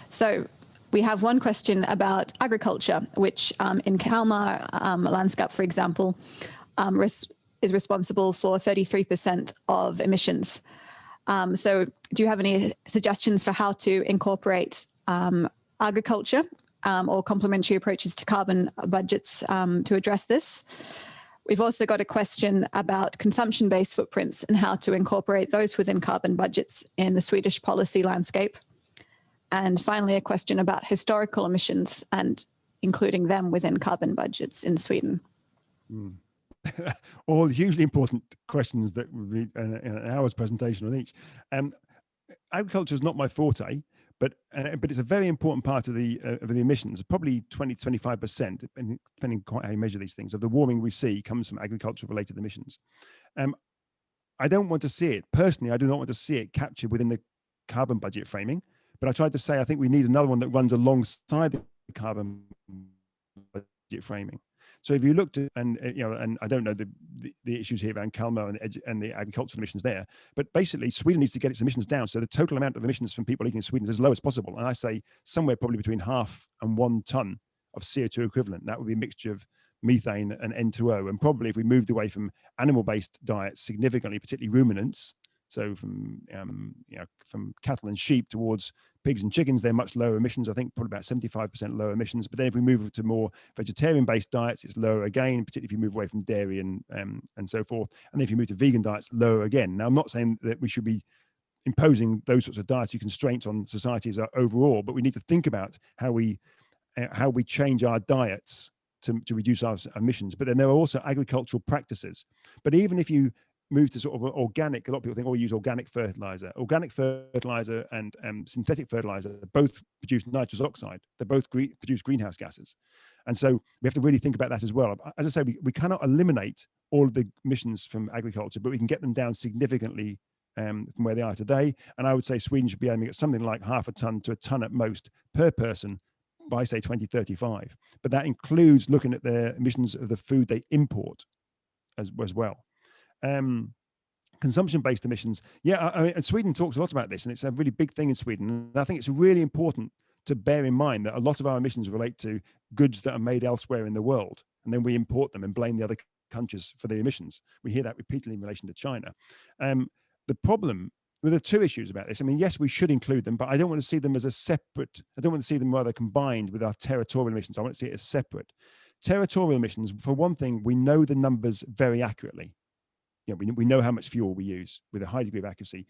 So we have one question about agriculture, which in Kalmar landscape, for example, is responsible for 33% of emissions. So do you have any suggestions for how to incorporate agriculture or complementary approaches to carbon budgets to address this? We've also got a question about consumption-based footprints and how to incorporate those within carbon budgets in the Swedish policy landscape. And finally, a question about historical emissions and including them within carbon budgets in Sweden. All hugely important questions that would be an hour's presentation on each. Agriculture is not my forte, but it's a very important part of the emissions. Probably 20-25%, depending quite how you measure these things, of the warming we see comes from agriculture-related emissions. I don't want to see it personally. I do not want to see it captured within the carbon budget framing. But I tried to say I think we need another one that runs alongside the carbon budget framing. So if you looked at, and I don't know the issues here around Kalmar and the agricultural emissions there, but basically Sweden needs to get its emissions down. So the total amount of emissions from people eating in Sweden is as low as possible. And I say somewhere probably between 0.5 and 1 ton of CO2 equivalent. That would be a mixture of methane and N2O. And probably if we moved away from animal-based diets significantly, particularly ruminants, so from from cattle and sheep towards pigs and chickens, they're much lower emissions. I think probably about 75% lower emissions. But then if we move to more vegetarian-based diets, it's lower again, particularly if you move away from dairy and so forth. And if you move to vegan diets, lower again. Now, I'm not saying that we should be imposing those sorts of dietary constraints on societies overall, but we need to think about how we change our diets to reduce our emissions. But then there are also agricultural practices. But even if you move to sort of organic, a lot of people think, oh, we use organic fertilizer. Organic fertilizer and synthetic fertilizer both produce nitrous oxide. They both produce greenhouse gases. And so we have to really think about that as well. As I say, we cannot eliminate all of the emissions from agriculture, but we can get them down significantly from where they are today. And I would say Sweden should be aiming at something like 0.5 ton to 1 ton at most per person by, say, 2035. But that includes looking at the emissions of the food they import as well. Consumption-based emissions. Yeah, I mean, Sweden talks a lot about this, and it's a really big thing in Sweden. And I think it's really important to bear in mind that a lot of our emissions relate to goods that are made elsewhere in the world, and then we import them and blame the other countries for the emissions. We hear that repeatedly in relation to China. The problem, well, there are two issues about this. I mean, yes, we should include them, but I don't want to see them as a separate. I don't want to see them rather combined with our territorial emissions. I want to see it as separate. Territorial emissions, for one thing, we know the numbers very accurately. We know how much fuel we use with a high degree of accuracy.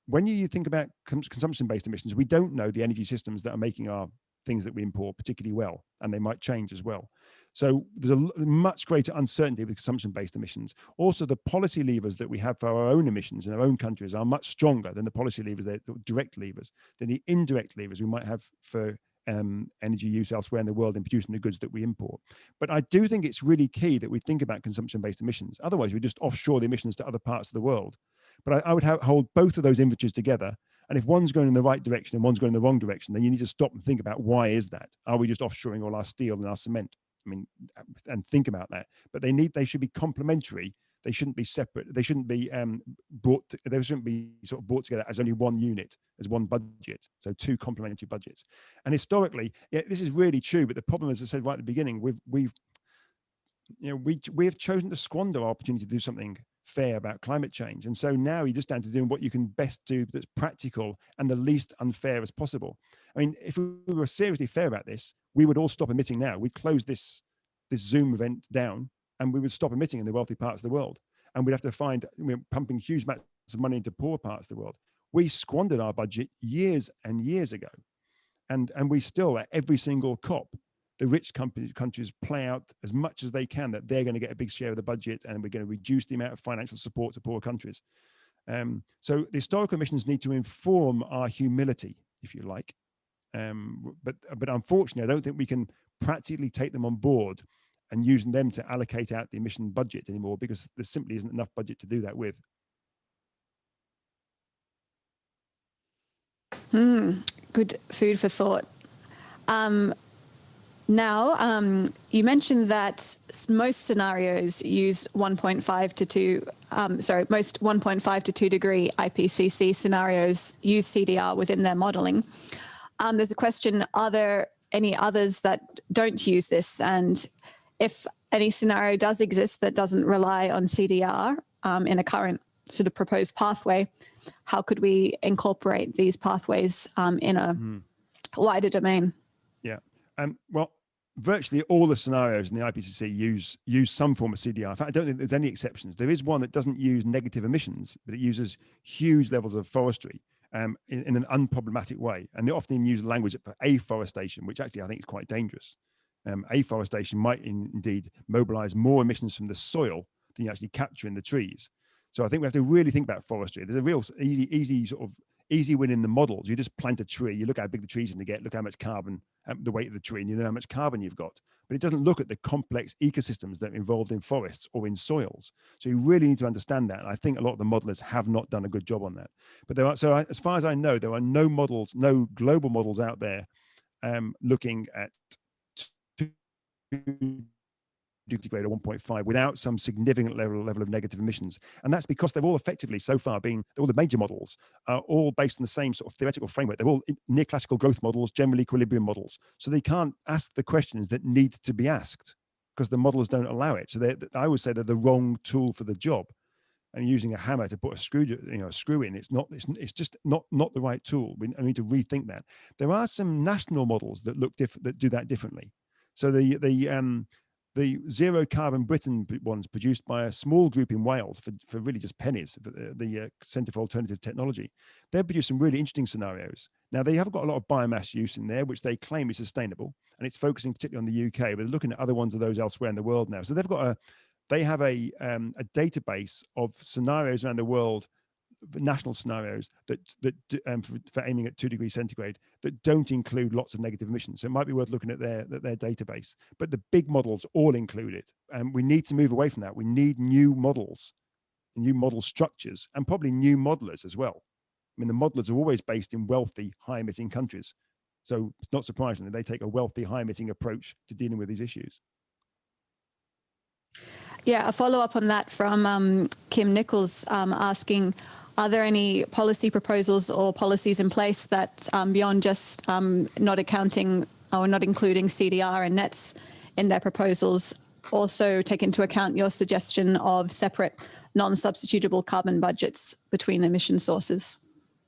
When you think about consumption-based emissions, we don't know the energy systems that are making our things that we import particularly well, and they might change as well. So there's a much greater uncertainty with consumption-based emissions. Also, the policy levers that we have for our own emissions in our own countries are much stronger than the policy levers, the direct levers, than the indirect levers we might have for energy use elsewhere in the world in producing the goods that we import. But I do think it's really key that we think about consumption-based emissions. Otherwise, we just offshore the emissions to other parts of the world. But I would hold both of those inventories together. And if one's going in the right direction and one's going in the wrong direction, then you need to stop and think about why is that? Are we just offshoring all our steel and our cement? I mean, and think about that. But they should be complementary. They shouldn't be separate. They shouldn't be they shouldn't be sort of brought together as only one unit, as one budget. So two complementary budgets. And historically, yeah, this is really true. But the problem, as I said right at the beginning, we have chosen to squander our opportunity to do something fair about climate change. And so now you're just down to doing what you can best do that's practical and the least unfair as possible. I mean, if we were seriously fair about this, we would all stop emitting now. We'd close this Zoom event down, and we would stop emitting in the wealthy parts of the world. And we'd have to find, pumping huge amounts of money into poor parts of the world. We squandered our budget years and years ago. And we still, at every single COP, the rich countries play out as much as they can that they're going to get a big share of the budget, and we're going to reduce the amount of financial support to poor countries. So the historical emissions need to inform our humility, if you like. But unfortunately, I don't think we can practically take them on board and using them to allocate out the emission budget anymore, because there simply isn't enough budget to do that with. Good food for thought. Now, you mentioned that most scenarios use 1.5 to 2, most 1.5 to 2 degree IPCC scenarios use CDR within their modeling. There's a question, are there any others that don't use this? And if any scenario does exist that doesn't rely on CDR in a current sort of proposed pathway, how could we incorporate these pathways in a wider domain? Yeah, well, virtually all the scenarios in the IPCC use some form of CDR. In fact, I don't think there's any exceptions. There is one that doesn't use negative emissions, but it uses huge levels of forestry in an unproblematic way. And they often use language for afforestation, which actually I think is quite dangerous. Afforestation might indeed mobilize more emissions from the soil than you actually capture in the trees. So I think we have to really think about forestry. There's a real easy win in the models. You just plant a tree, you look how big the tree's going to get, look how much carbon, the weight of the tree, and you know how much carbon you've got. But it doesn't look at the complex ecosystems that are involved in forests or in soils. So you really need to understand that. And I think a lot of the modelers have not done a good job on that. But as far as I know, there are no models, no global models out there looking at 2 duty grade or 1.5 without some significant level of negative emissions. And that's because they've all effectively so far been, all the major models are all based on the same sort of theoretical framework. They're all near classical growth models, general equilibrium models. So they can't ask the questions that need to be asked because the models don't allow it. So I would say they're the wrong tool for the job. And using a hammer to put a screw in, it's just not the right tool. I need to rethink that. There are some national models that look different, that do that differently. So the zero carbon Britain ones produced by a small group in Wales for really just pennies, the Centre for Alternative Technology, they've produced some really interesting scenarios. Now they have got a lot of biomass use in there, which they claim is sustainable, and it's focusing particularly on the UK, but they're looking at other ones of those elsewhere in the world now. So they have a database of scenarios around the world, national scenarios for aiming at 2 degrees centigrade that don't include lots of negative emissions. So it might be worth looking at their database. But the big models all include it, and we need to move away from that. We need new models, new model structures, and probably new modelers as well. I mean, the modelers are always based in wealthy, high-emitting countries, so it's not surprising they take a wealthy, high-emitting approach to dealing with these issues. Yeah, a follow-up on that from Kim Nichols asking, are there any policy proposals or policies in place that beyond just not accounting or not including CDR and nets in their proposals also take into account your suggestion of separate non-substitutable carbon budgets between emission sources?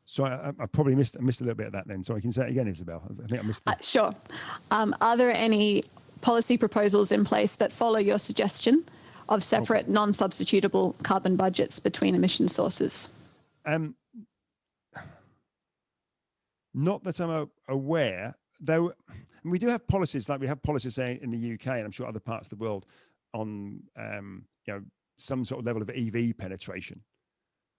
So I probably missed a little bit of that then. So I can say it again, Isabel. I think I missed that. Sure. Are there any policy proposals in place that follow your suggestion of separate non-substitutable carbon budgets between emission sources? Not that I'm aware, though. We do have policies, like we have policies say in the UK, and I'm sure other parts of the world, on some sort of level of EV penetration.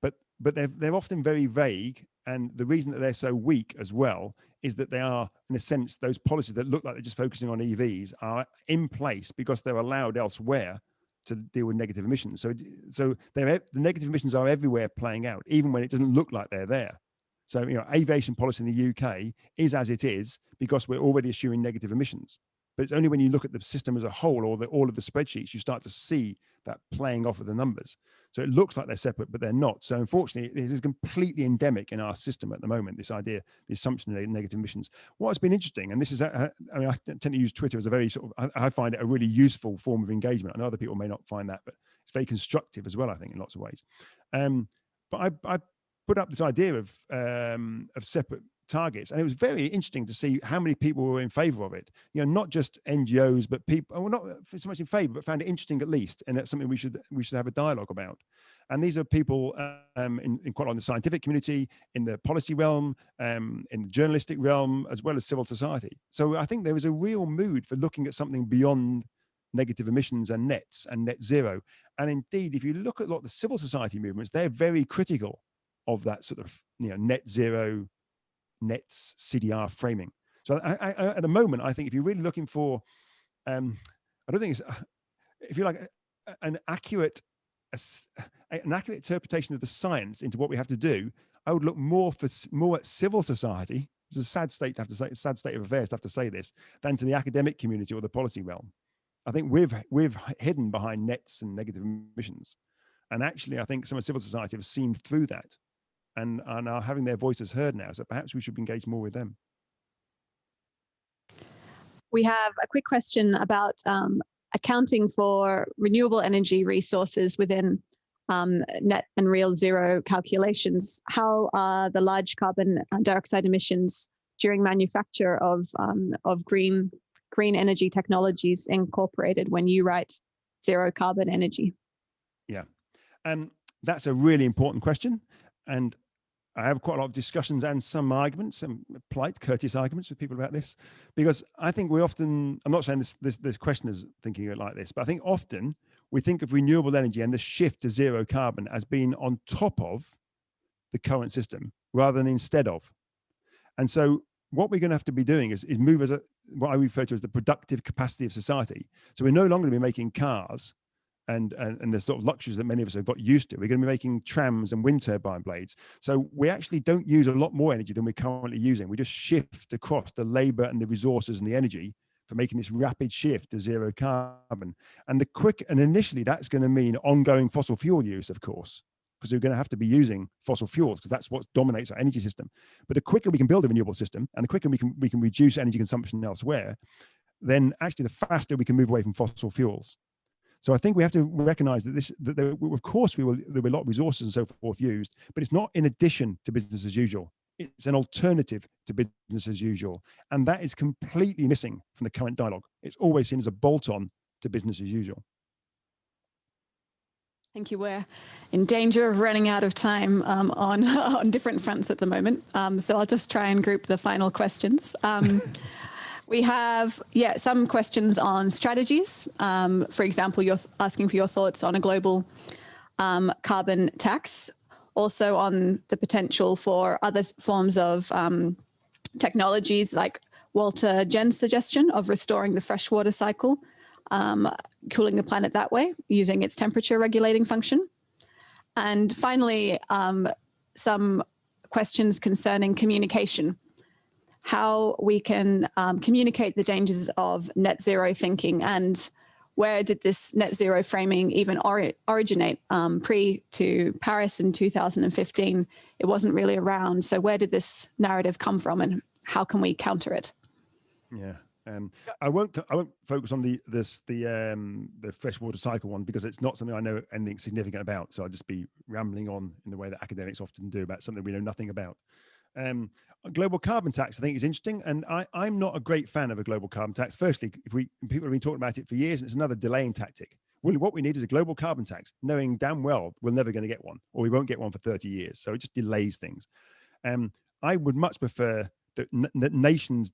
But they're often very vague, and the reason that they're so weak as well is that they are, in a sense, those policies that look like they're just focusing on EVs are in place because they're allowed elsewhere to deal with negative emissions. So the negative emissions are everywhere playing out, even when it doesn't look like they're there. So, aviation policy in the UK is as it is because we're already assuming negative emissions. But it's only when you look at the system as a whole, or all of the spreadsheets, you start to see that playing off of the numbers. So it looks like they're separate, but they're not. So unfortunately, it is completely endemic in our system at the moment, this idea, the assumption of negative emissions. What's been interesting, and this is, I tend to use Twitter as a very I find it a really useful form of engagement. I know other people may not find that, but it's very constructive as well, I think, in lots of ways. But I put up this idea of separate targets, and it was very interesting to see how many people were in favor of it. Not just NGOs, but people, well, not so much in favor, but found it interesting at least, and that's something we should have a dialogue about. And these are people in quite a lot in the scientific community, in the policy realm, in the journalistic realm, as well as civil society. So I think there was a real mood for looking at something beyond negative emissions and nets and net zero. And indeed, if you look at a lot of the civil society movements, they're very critical of that sort of net zero, nets, CDR framing. So I at the moment, I think if you're really looking for, I don't think it's, if you like, an accurate interpretation of the science into what we have to do, I would look more at civil society. It's a sad state to have to say, sad state of affairs to have to say this, than to the academic community or the policy realm. I think we've hidden behind nets and negative emissions, and actually, I think some of civil society have seen through that, and are having their voices heard now. So perhaps we should engage more with them. We have a quick question about accounting for renewable energy resources within net and real zero calculations. How are the large carbon dioxide emissions during manufacture of green energy technologies incorporated when you write zero carbon energy? Yeah, that's a really important question. And I have quite a lot of discussions and some arguments, some polite, courteous arguments with people about this, because I think we often, I'm not saying this question is thinking it like this, but I think often we think of renewable energy and the shift to zero carbon as being on top of the current system rather than instead of. And so what we're going to have to be doing is move as what I refer to as the productive capacity of society. So we're no longer going to be making cars and the sort of luxuries that many of us have got used to. We're going to be making trams and wind turbine blades. So we actually don't use a lot more energy than we're currently using. We just shift across the labor and the resources and the energy for making this rapid shift to zero carbon. And initially that's going to mean ongoing fossil fuel use, of course, because we're going to have to be using fossil fuels because that's what dominates our energy system. But the quicker we can build a renewable system and the quicker we can reduce energy consumption elsewhere, then actually the faster we can move away from fossil fuels. So I think we have to recognize that of course there'll be a lot of resources and so forth used, but it's not in addition to business as usual. It's an alternative to business as usual. And that is completely missing from the current dialogue. It's always seen as a bolt-on to business as usual. Thank you. We're in danger of running out of time on different fronts at the moment. So I'll just try and group the final questions. We have, some questions on strategies. For example, you're asking for your thoughts on a global carbon tax, also on the potential for other forms of technologies like Walter Jen's suggestion of restoring the freshwater cycle, cooling the planet that way, using its temperature regulating function. And finally, some questions concerning communication, how we can communicate the dangers of net zero thinking, and where did this net zero framing even originate? Pre to Paris in 2015, it wasn't really around. So where did this narrative come from, and how can we counter it? Yeah. I won't focus on the freshwater cycle one because it's not something I know anything significant about. So I'll just be rambling on in the way that academics often do about something we know nothing about. A global carbon tax, I think, is interesting, and I'm not a great fan of a global carbon tax. Firstly, people have been talking about it for years, and it's another delaying tactic. Well, what we need is a global carbon tax, knowing damn well we're never going to get one, or we won't get one for 30 years. So it just delays things. I would much prefer that nations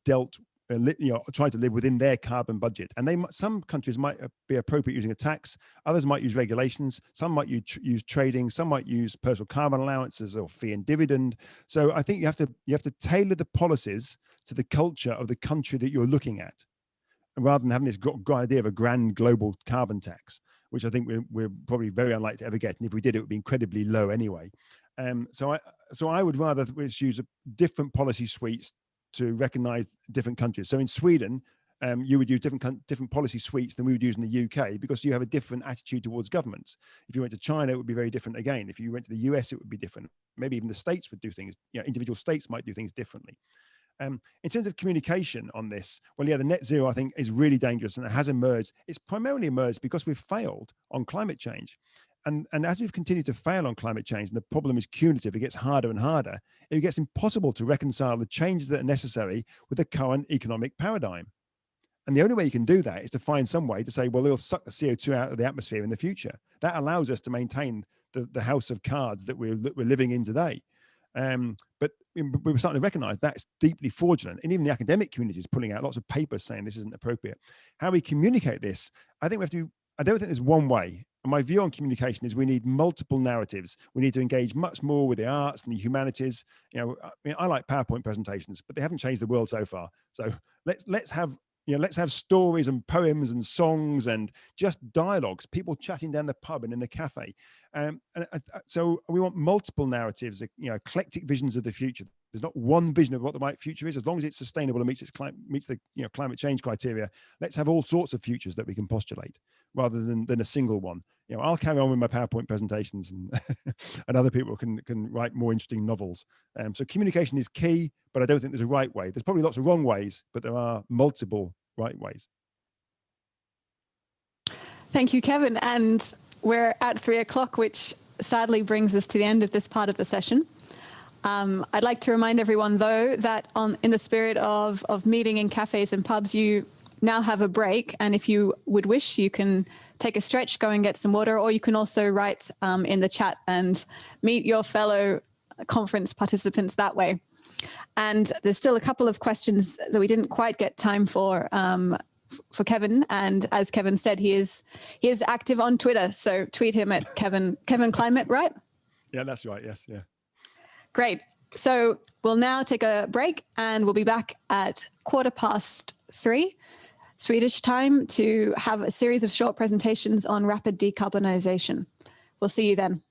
try to live within their carbon budget, and some countries might be appropriate using a tax, others might use regulations, some might use trading, some might use personal carbon allowances or fee and dividend. So I think you have to tailor the policies to the culture of the country that you're looking at, rather than having this idea of a grand global carbon tax, which I think we're probably very unlikely to ever get, and if we did, it would be incredibly low anyway. So I would rather use different policy suites to recognize different countries. So in Sweden, you would use different policy suites than we would use in the UK, because you have a different attitude towards governments. If you went to China, it would be very different again. If you went to the US, it would be different. Maybe even the states would do things, individual states might do things differently. In terms of communication on this, well, the net zero, I think, is really dangerous, and it has emerged. It's primarily emerged because we've failed on climate change. And as we've continued to fail on climate change, and the problem is cumulative, it gets harder and harder, it gets impossible to reconcile the changes that are necessary with the current economic paradigm. And the only way you can do that is to find some way to say, well, they'll suck the CO2 out of the atmosphere in the future. That allows us to maintain the house of cards that we're living in today. But we're starting to recognize that's deeply fraudulent. And even the academic community is pulling out lots of papers saying this isn't appropriate. How we communicate this, I think I don't think there's one way. And my view on communication is we need multiple narratives. We need to engage much more with the arts and the humanities. I like PowerPoint presentations, but they haven't changed the world so far. So let's have stories and poems and songs and just dialogues, people chatting down the pub and in the cafe. So we want multiple narratives, eclectic visions of the future. There's not one vision of what the right future is. As long as it's sustainable and meets the climate change criteria, let's have all sorts of futures that we can postulate, rather than a single one. I'll carry on with my PowerPoint presentations, and and other people can write more interesting novels. So communication is key, but I don't think there's a right way. There's probably lots of wrong ways, but there are multiple right ways. Thank you, Kevin. And we're at 3 o'clock, which sadly brings us to the end of this part of the session. I'd like to remind everyone, though, that in the spirit of meeting in cafes and pubs, you now have a break. And if you would wish, you can take a stretch, go and get some water, or you can also write in the chat and meet your fellow conference participants that way. And there's still a couple of questions that we didn't quite get time for Kevin. And as Kevin said, he is active on Twitter. So tweet him at Kevin Climate, right? Yeah, that's right. Yes. Yeah. Great. So we'll now take a break, and we'll be back at 3:15 Swedish time to have a series of short presentations on rapid decarbonization. We'll see you then.